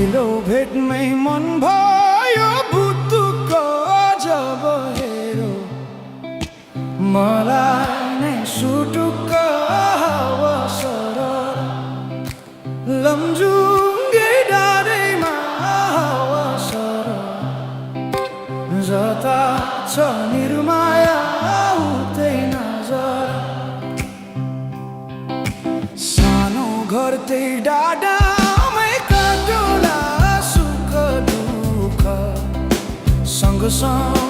पहिलो भेटमै मन भयो बुद्धुक जब हेरो मलाई नै सुटुक्क अवसर लमजुङ्गे डाँडैमा अवसर जता छ निर्माया उतै नजर सानो घर त्यही डाँडामै काटुला सुख दुःख सँगसँग